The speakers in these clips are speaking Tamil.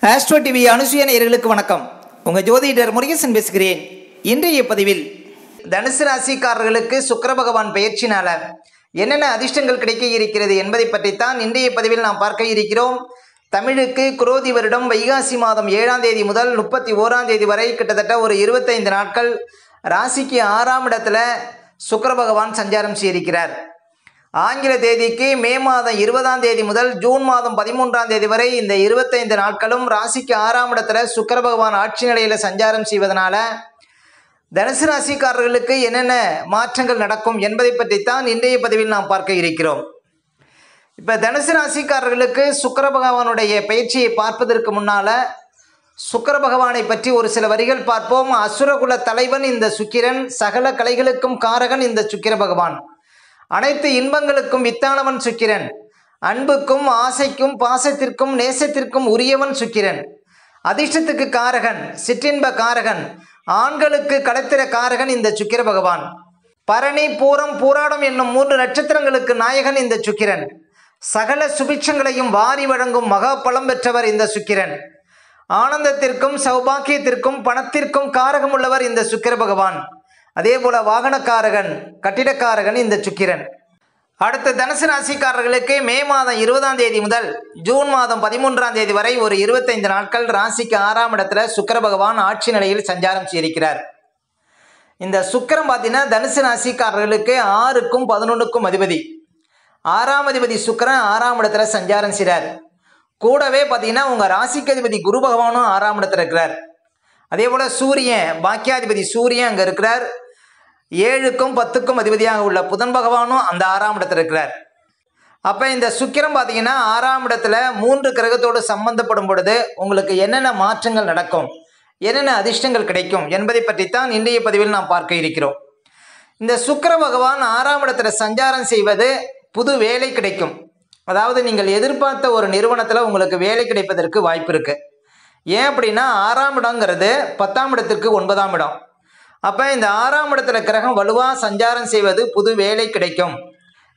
ஆஸ்ட்ரோ டிவி அனுசுய நேயர்களுக்கு வணக்கம். உங்கள் ஜோதிடர் முருகேசன் பேசுகிறேன். இன்றைய பதிவில் தனுசு ராசிக்காரர்களுக்கு சுக்கிர பகவான் பெயர்ச்சினால என்னென்ன அதிர்ஷ்டங்கள் கிடைக்க இருக்கிறது என்பதை பற்றித்தான் இன்றைய பதிவில் நாம் பார்க்க இருக்கிறோம். தமிழுக்கு குரோதி வருடம் வைகாசி மாதம் 7ஆம் தேதி முதல் 31ஆம் தேதி வரை கிட்டத்தட்ட ஒரு 25 நாட்கள் ராசிக்கு 6ஆம் இடத்துல சுக்கிர பகவான் சஞ்சாரம் செய்திருக்கிறார். ஆங்கில தேதிக்கு மே மாதம் 20ஆம் தேதி முதல் ஜூன் மாதம் 13ஆம் தேதி வரை இந்த 25 நாட்களும் ராசிக்கு 6ஆம் இடத்துல சுக்கிர பகவான் ஆட்சி நிலையில் சஞ்சாரம் செய்வதனால தனுசு ராசிக்காரர்களுக்கு என்னென்ன மாற்றங்கள் நடக்கும் என்பதை பற்றித்தான் இன்றைய பதிவில் நாம் பார்க்க இருக்கிறோம். இப்போ தனுசு ராசிக்காரர்களுக்கு சுக்கிர பகவானுடைய பயிற்சியை பார்ப்பதற்கு முன்னால் சுக்கிர பகவானை பற்றி ஒரு சில வரிகள் பார்ப்போம். அசுரகுல தலைவன் இந்த சுக்கிரன், சகல கலைகளுக்கும் காரகன் இந்த சுக்கிர பகவான், அனைத்து இன்பங்களுக்கும் வித்தானவன் சுக்கிரன், அன்புக்கும் ஆசைக்கும் பாசத்திற்கும் நேசத்திற்கும் உரியவன் சுக்கிரன், அதிர்ஷ்டத்துக்கு காரகன், சிற்றின்ப காரகன், ஆண்களுக்கு களத்திர காரகன் இந்த சுக்கிர பகவான், பரணி பூரம் பூராடம் என்னும் 3 நட்சத்திரங்களுக்கு நாயகன் இந்த சுக்கிரன், சகல சுபிட்சங்களையும் வாரி வழங்கும் மகா பலம் பெற்றவர் இந்த சுக்கிரன், ஆனந்தத்திற்கும் சௌபாக்கியத்திற்கும் பணத்திற்கும் காரகம் உள்ளவர் இந்த சுக்கிர பகவான், அதே போல வாகனக்காரகன் கட்டிடக்காரகன் இந்த சுக்கிரன். அடுத்த தனுசு ராசிக்காரர்களுக்கு மே மாதம் 20ஆம் தேதி முதல் ஜூன் மாதம் 13ஆம் தேதி வரை ஒரு 25 நாட்கள் ராசிக்கு 6ஆம் இடத்துல சுக்கிர பகவான் ஆட்சி நிலையில் சஞ்சாரம் செய்திருக்கிறார். இந்த சுக்கிரன் பார்த்தீங்கன்னா தனுசு ராசிக்காரர்களுக்கு 6க்கும் 11க்கும் அதிபதி. 6ஆம் அதிபதி சுக்கிரன் 6ஆம் இடத்துல சஞ்சாரம் செய்கிறார். கூடவே பார்த்தீங்கன்னா உங்கள் ராசிக்கு அதிபதி குரு பகவானும் 6ஆம் இடத்துல இருக்கிறார். அதே போல் சூரியன் பாக்கியாதிபதி சூரியன் அங்கே இருக்கிறார். 7க்கும் 10க்கும் அதிபதியாக உள்ள புதன் பகவானும் அந்த 6ஆம் இடத்துல இருக்கிறார். அப்போ இந்த சுக்கிரம் பார்த்தீங்கன்னா 6ஆம் இடத்துல 3 கிரகத்தோடு சம்பந்தப்படும் பொழுது உங்களுக்கு என்னென்ன மாற்றங்கள் நடக்கும், என்னென்ன அதிர்ஷ்டங்கள் கிடைக்கும் என்பதை பற்றித்தான் இன்றைய பதிவில் நாம் பார்க்க இருக்கிறோம். இந்த சுக்கிர பகவான் 6ஆம் இடத்துல சஞ்சாரம் செய்வது புது வேலை கிடைக்கும். அதாவது நீங்கள் எதிர்பார்த்த ஒரு நிறுவனத்தில் உங்களுக்கு வேலை கிடைப்பதற்கு வாய்ப்பு இருக்குது. ஏன் அப்படின்னா 6ஆம் இடங்கிறது 10ஆம் இடத்திற்கு 9ஆம் இடம். அப்போ இந்த 6ஆம் இடத்துல கிரகம் வலுவாக சஞ்சாரம் செய்வது புது வேலை கிடைக்கும்,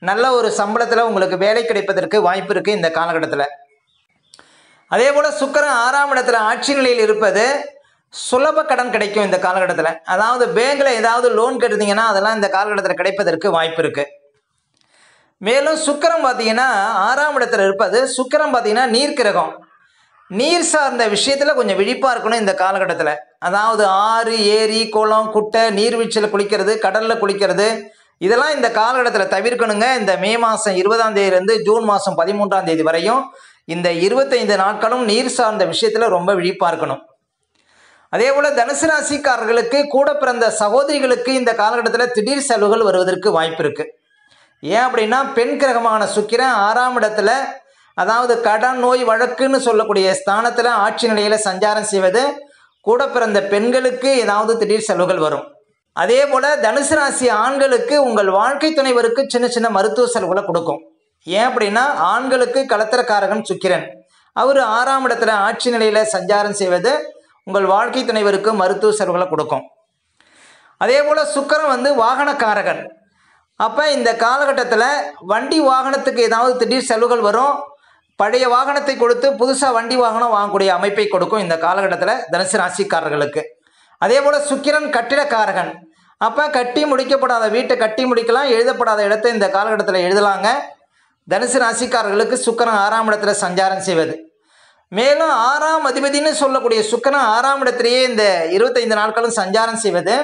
நல்ல ஒரு சம்பளத்தில் உங்களுக்கு வேலை கிடைப்பதற்கு வாய்ப்பு இருக்குது இந்த காலகட்டத்தில். அதே போல் சுக்கிரன் 6ஆம் இடத்துல ஆட்சி நிலையில் இருப்பது சுலப கடன் கிடைக்கும் இந்த காலகட்டத்தில். அதாவது பேங்கில் ஏதாவது லோன் கட்டுறீங்கன்னா அதெல்லாம் இந்த காலகட்டத்தில் கிடைப்பதற்கு வாய்ப்பு இருக்குது. மேலும் சுக்கிரன் பார்த்தீங்கன்னா 6ஆம் இடத்துல இருப்பது, சுக்கிரன் பார்த்தீங்கன்னா நீர் கிரகம். நீர் சார்ந்த விஷயத்தில் கொஞ்சம் விழிப்பாக இருக்கணும் இந்த காலகட்டத்தில். அதாவது ஆறு, ஏரி, குளம், குட்டை, நீர்வீழ்ச்சியில் குளிக்கிறது, கடலில் குளிக்கிறது, இதெல்லாம் இந்த காலகட்டத்தில் தவிர்க்கணுங்க. இந்த மே மாதம் 20ஆம் தேதியிலேருந்து ஜூன் மாதம் 13ஆம் தேதி வரையும் இந்த 25 நாட்களும் நீர் சார்ந்த விஷயத்தில் ரொம்ப விழிப்பாக இருக்கணும். அதே போல் தனுசு ராசிக்காரர்களுக்கு கூட பிறந்த சகோதரிகளுக்கு இந்த காலகட்டத்தில் திடீர் செலவுகள் வருவதற்கு வாய்ப்பு இருக்குது. ஏன் அப்படின்னா பெண் கிரகமான சுக்கிரன் 6ஆம் இடத்துல, அதாவது கடன் நோய் வழக்குன்னு சொல்லக்கூடிய ஸ்தானத்தில் ஆட்சி நிலையில் சஞ்சாரம் செய்வது கூட பிறந்த பெண்களுக்கு ஏதாவது திடீர் செலவுகள் வரும். அதே போல் தனுசு ராசி ஆண்களுக்கு உங்கள் வாழ்க்கை துணைவருக்கு சின்ன சின்ன மருத்துவ செலவுகளை கொடுக்கும். ஏன் அப்படின்னா ஆண்களுக்கு களத்திரக்காரகன் சுக்கிரன், அவர் 6ஆம் இடத்துல ஆட்சி நிலையில் சஞ்சாரம் செய்வது உங்கள் வாழ்க்கை துணைவருக்கு மருத்துவ செலவுகளை கொடுக்கும். அதே போல் சுக்கிரன் வாகனக்காரகன். அப்போ இந்த காலகட்டத்தில் வண்டி வாகனத்துக்கு ஏதாவது திடீர் செலவுகள் வரும். பழைய வாகனத்தை கொடுத்து புதுசாக வண்டி வாகனம் வாங்கக்கூடிய அமைப்பை கொடுக்கும் இந்த காலகட்டத்தில் தனுசு ராசிக்காரர்களுக்கு. அதே போல் சுக்கிரன் கட்டிடக்காரகன். அப்போ கட்டி முடிக்கப்படாத வீட்டை கட்டி முடிக்கலாம், எழுதப்படாத இடத்தை இந்த காலகட்டத்தில் எழுதலாங்க. தனுசு ராசிக்காரர்களுக்கு சுக்கிரன் 6ஆம் இடத்துல சஞ்சாரம் செய்வது. மேலும் 6ஆம் அதிபதினு சொல்லக்கூடிய சுக்கிரன் 6ஆம் இடத்திலேயே இந்த 25 நாட்களும் சஞ்சாரம் செய்வது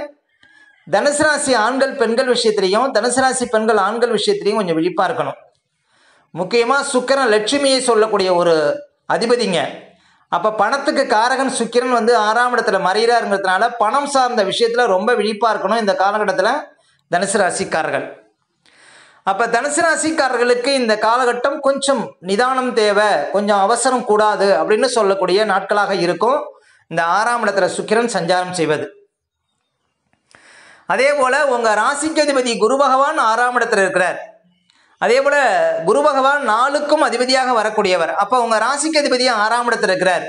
தனுசு ராசி ஆண்கள் பெண்கள் விஷயத்திலையும், தனுசு ராசி பெண்கள் ஆண்கள் விஷயத்திலையும் கொஞ்சம் விழிப்பாக இருக்கணும். முக்கியமாக சுக்கிரன் லட்சுமியை சொல்லக்கூடிய ஒரு அதிபதிங்க. அப்போ பணத்துக்கு காரகன் சுக்கிரன் 6ஆம் இடத்துல மறைகிறாருங்கிறதுனால பணம் சார்ந்த விஷயத்தில் ரொம்ப விழிப்பாக இருக்கணும் இந்த காலகட்டத்தில் தனுசு ராசிக்காரர்கள். அப்போ தனுசு ராசிக்காரர்களுக்கு இந்த காலகட்டம் கொஞ்சம் நிதானம் தேவை, கொஞ்சம் அவசரம் கூடாது அப்படின்னு சொல்லக்கூடிய நாட்களாக இருக்கும் இந்த 6ஆம் இடத்துல சுக்கிரன் சஞ்சாரம் செய்வது. அதே போல் உங்கள் ராசிக்கு அதிபதி குரு பகவான் 6ஆம் இடத்துல இருக்கிறார். அதே போல் குரு பகவான் 4க்கும் அதிபதியாக வரக்கூடியவர். அப்போ உங்கள் ராசிக்கு அதிபதியாக 6ஆம் இடத்துல இருக்கிறார்.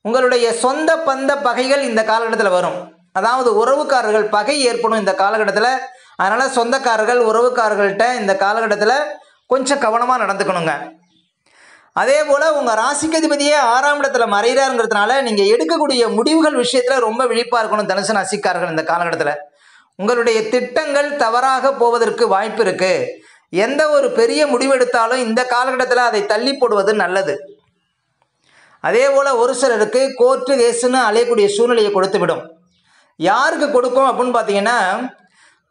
உங்களுடைய சொந்த பந்த பகைகள் இந்த காலகட்டத்தில் வரும். அதாவது உறவுக்காரர்கள் பகை ஏற்படும் இந்த காலகட்டத்தில். அதனால் சொந்தக்காரர்கள் உறவுக்காரர்கள்ட்ட இந்த காலகட்டத்தில் கொஞ்சம் கவனமாக நடந்துக்கணுங்க. அதே போல் உங்கள் ராசிக்கு அதிபதியே 6ஆம் இடத்துல மறைகிறாருங்கிறதுனால நீங்கள் எடுக்கக்கூடிய முடிவுகள் விஷயத்தில் ரொம்ப விழிப்பாக இருக்கணும் தனுசு ராசிக்காரர்கள். இந்த காலகட்டத்தில் உங்களுடைய திட்டங்கள் தவறாக போவதற்கு வாய்ப்பு இருக்குது. எந்த ஒரு பெரிய முடிவெடுத்தாலும் இந்த காலகட்டத்தில் அதை தள்ளி போடுவது நல்லது. அதே போல் ஒரு சிலருக்கு கோர்ட்டு கேஸுன்னு அலையக்கூடிய சூழ்நிலையை கொடுத்து விடும். யாருக்கு கொடுக்கும் அப்படின்னு பார்த்தீங்கன்னா,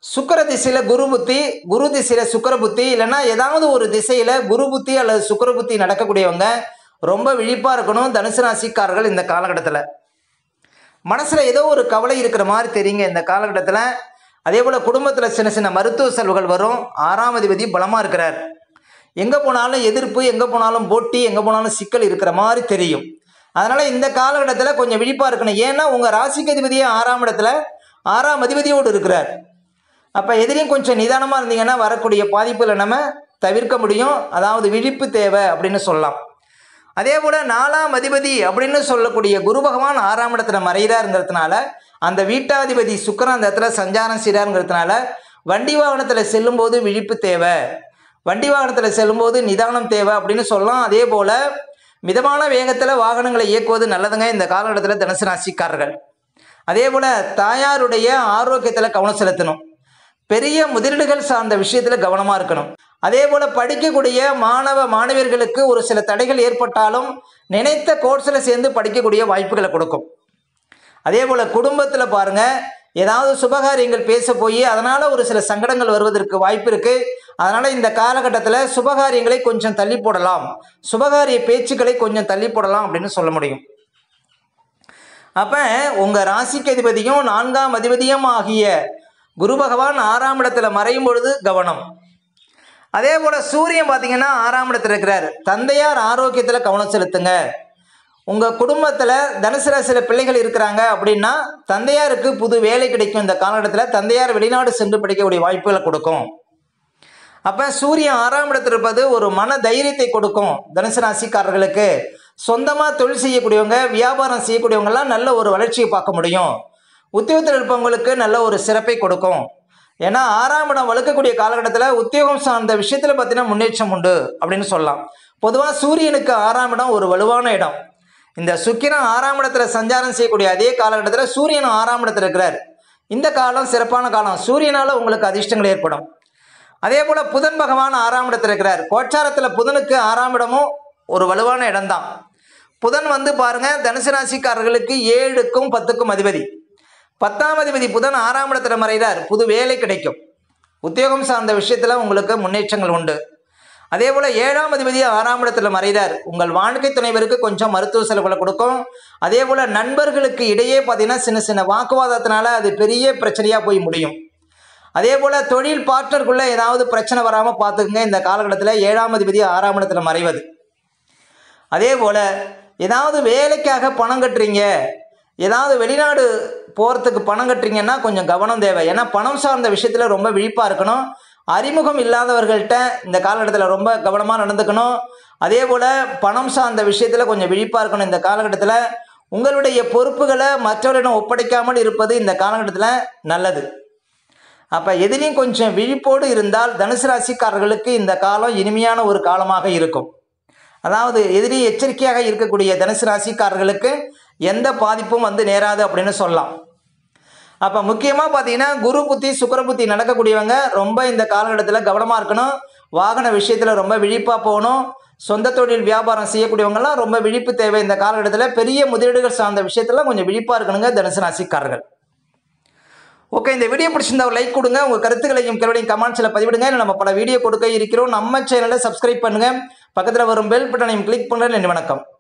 சுக்கிர திசையில் குரு புத்தி, குரு திசையில் சுக்கிர புத்தி, இல்லைன்னா ஏதாவது ஒரு திசையில் குரு புத்தி அல்லது சுக்கிர புத்தி நடக்கக்கூடியவங்க ரொம்ப விழிப்பாக இருக்கணும் தனுசு ராசிக்காரர்கள். இந்த காலகட்டத்தில் மனசில் ஏதோ ஒரு கவலை இருக்கிற மாதிரி தெரியுங்க இந்த காலகட்டத்தில். அதே போல் குடும்பத்தில் சின்ன சின்ன மருத்துவ செலவுகள் வரும். 6ஆம் அதிபதி பலமாக இருக்கிறார். எங்கே போனாலும் எதிர்ப்பு, எங்கே போனாலும் போட்டி, எங்கே போனாலும் சிக்கல் இருக்கிற மாதிரி தெரியும். அதனால் இந்த காலகட்டத்தில் கொஞ்சம் விழிப்பாக இருக்கணும். ஏன்னா உங்கள் ராசிக்கு அதிபதியே 6ஆம் இடத்துல 6ஆம் அதிபதியோடு இருக்கிறார். அப்போ எதிரையும் கொஞ்சம் நிதானமாக இருந்தீங்கன்னா வரக்கூடிய பாதிப்புகளை நம்ம தவிர்க்க முடியும். அதாவது விழிப்பு தேவை அப்படின்னு சொல்லலாம். அதே போல் 4ஆம் அதிபதி அப்படின்னு சொல்லக்கூடிய குரு பகவான் 6ஆம் இடத்துல மறைகிறாருங்கிறதுனால அந்த வீட்டாதிபதி சுக்கிரன் அந்த இடத்துல சஞ்சாரம் செய்கிறாருங்கிறதுனால வண்டி வாகனத்தில் செல்லும்போது விழிப்பு தேவை, வண்டி வாகனத்தில் செல்லும்போது நிதானம் தேவை அப்படின்னு சொல்லலாம். அதே போல் மிதமான வேகத்தில் வாகனங்களை இயக்குவது நல்லதுங்க இந்த காலகட்டத்தில் தனுசு ராசிக்காரர்கள். அதே போல் தாயாருடைய ஆரோக்கியத்தில் கவனம் செலுத்தணும். பெரிய முதலீடுகள் சார்ந்த விஷயத்தில் கவனமாக இருக்கணும். அதே போல் படிக்கக்கூடிய மாணவ மாணவியர்களுக்கு ஒரு சில தடைகள் ஏற்பட்டாலும் நினைத்த கோர்ஸில் சேர்ந்து படிக்கக்கூடிய வாய்ப்புகளை கொடுக்கும். அதே போல் குடும்பத்தில் பாருங்கள், ஏதாவது சுபகாரியங்கள் பேச போய் அதனால் ஒரு சில சங்கடங்கள் வருவதற்கு வாய்ப்பு இருக்குது. அதனால் இந்த காலகட்டத்தில் சுபகாரியங்களை கொஞ்சம் தள்ளி போடலாம், சுபகாரிய பேச்சுக்களை கொஞ்சம் தள்ளி போடலாம் அப்படின்னு சொல்ல முடியும். அப்போ உங்கள் ராசிக்கு அதிபதியும் 4ஆம் அதிபதியும் ஆகிய குரு பகவான் 6ஆம் இடத்துல மறையும் பொழுது கவனம். அதே போல் சூரியன் பார்த்தீங்கன்னா 6ஆம் இடத்துல இருக்கிறார். தந்தையார் ஆரோக்கியத்தில் கவனம் செலுத்துங்க. உங்கள் குடும்பத்தில் தனுசு ராசியில் பிள்ளைகள் இருக்கிறாங்க அப்படின்னா தந்தையாருக்கு புது வேலை கிடைக்கும். இந்த காலகட்டத்தில் தந்தையார் வெளிநாடு சென்று படிக்கக்கூடிய வாய்ப்புகளை கொடுக்கும். அப்போ சூரியன் 6ஆம் இடத்துல இருப்பது ஒரு மன தைரியத்தை கொடுக்கும் தனுசு ராசிக்காரர்களுக்கு. சொந்தமாக தொழில் செய்யக்கூடியவங்க, வியாபாரம் செய்யக்கூடியவங்கெல்லாம் நல்ல ஒரு வளர்ச்சியை பார்க்க முடியும். உத்தியோகத்தில் இருப்பவங்களுக்கு நல்ல ஒரு சிறப்பை கொடுக்கும். ஏன்னா 6ஆம் இடம் வளர்க்கக்கூடிய காலகட்டத்தில் உத்தியோகம் சார்ந்த விஷயத்தில் பார்த்தீங்கன்னா முன்னேற்றம் உண்டு அப்படின்னு சொல்லலாம். பொதுவாக சூரியனுக்கு 6ஆம் இடம் ஒரு வலுவான இடம். இந்த சுக்கிரன் 6ஆம் இடத்துல சஞ்சாரம் செய்யக்கூடிய அதே காலகட்டத்தில் சூரியன் 6ஆம் இடத்துல இருக்கிறார். இந்த காலம் சிறப்பான காலம். சூரியனால் உங்களுக்கு அதிர்ஷ்டங்கள் ஏற்படும். அதே போல் புதன் பகவான் 6ஆம் இடத்துல இருக்கிறார். கோச்சாரத்தில் புதனுக்கு 6ஆம் இடமும் ஒரு வலுவான இடம்தான். புதன் வந்து பாருங்கள், தனுசு ராசிக்காரர்களுக்கு 7க்கும் 10க்கும் அதிபதி. 10ஆம் அதிபதி புதன் 6ஆம் இடத்துல மறைகிறார். புது வேலை கிடைக்கும். உத்தியோகம் சார்ந்த விஷயத்தில் உங்களுக்கு முன்னேற்றங்கள் உண்டு. அதே போல் 7ஆம் அதிபதி 6ஆம் இடத்துல மறைகிறார். உங்கள் வாழ்க்கை துணைவருக்கு கொஞ்சம் மருத்துவ செலவுகளை கொடுக்கும். அதே போல் நண்பர்களுக்கு இடையே பார்த்தீங்கன்னா சின்ன சின்ன வாக்குவாதத்தினால அது பெரிய பிரச்சனையாக போய் முடியும். அதே போல் தொழில் பார்ட்னருக்குள்ளே ஏதாவது பிரச்சனை வராமல் பார்த்துக்குங்க இந்த காலகட்டத்தில் 7ஆம் அதிபதி 6ஆம் இடத்துல மறைவது. அதே போல் ஏதாவது வேலைக்காக பணம் கட்டுறீங்க, ஏதாவது வெளிநாடு போகிறதுக்கு பணம் கட்டுறீங்கன்னா கொஞ்சம் கவனம் தேவை. ஏன்னா பணம் சார்ந்த விஷயத்தில் ரொம்ப விழிப்பாக இருக்கணும். அறிமுகம் இல்லாதவர்கள்ட்ட இந்த காலகட்டத்தில் ரொம்ப கவனமாக நடந்துக்கணும். அதே போல் பணம் சார்ந்த விஷயத்தில் கொஞ்சம் விழிப்பாக இருக்கணும். இந்த காலகட்டத்தில் உங்களுடைய பொறுப்புகளை மற்றவரிடம் ஒப்படைக்காமல் இருப்பது இந்த காலகட்டத்தில் நல்லது. அப்போ எதிலையும் கொஞ்சம் விழிப்போடு இருந்தால் தனுசு ராசிக்காரர்களுக்கு இந்த காலம் இனிமையான ஒரு காலமாக இருக்கும். அதாவது எதிரி எச்சரிக்கையாக இருக்கக்கூடிய தனுசு ராசிக்காரர்களுக்கு எந்த பாதிப்பும் வந்து நேராது அப்படின்னு சொல்லலாம். அப்போ முக்கியமாக பார்த்தீங்கன்னா குரு புத்தி சுக்கிர புத்தி நடக்கக்கூடியவங்க ரொம்ப இந்த காலகட்டத்தில் கவனமாக இருக்கணும். வாகன விஷயத்தில் ரொம்ப விழிப்பாக போகணும். சொந்த தொழில் வியாபாரம் செய்யக்கூடியவங்கெல்லாம் ரொம்ப விழிப்பு தேவை. இந்த காலகட்டத்தில் பெரிய முதலீடுகள் சார்ந்த விஷயத்தில் கொஞ்சம் விழிப்பாக இருக்கணுங்க தனுசு ராசிக்காரர்கள். ஓகே, இந்த வீடியோ பிடிச்சிருந்தா ஒரு லைக் கொடுங்க. உங்கள் கருத்துக்களையும் கேள்வியும் கமெண்ட்ஸில் பதிவிடுங்க. நம்ம பல வீடியோ கொடுக்க இருக்கிறோம். நம்ம சேனலை சப்ஸ்கிரைப் பண்ணுங்கள். பக்கத்தில் வரும் பெல் பட்டனையும் கிளிக் பண்ணுங்கள். நன்றி, வணக்கம்.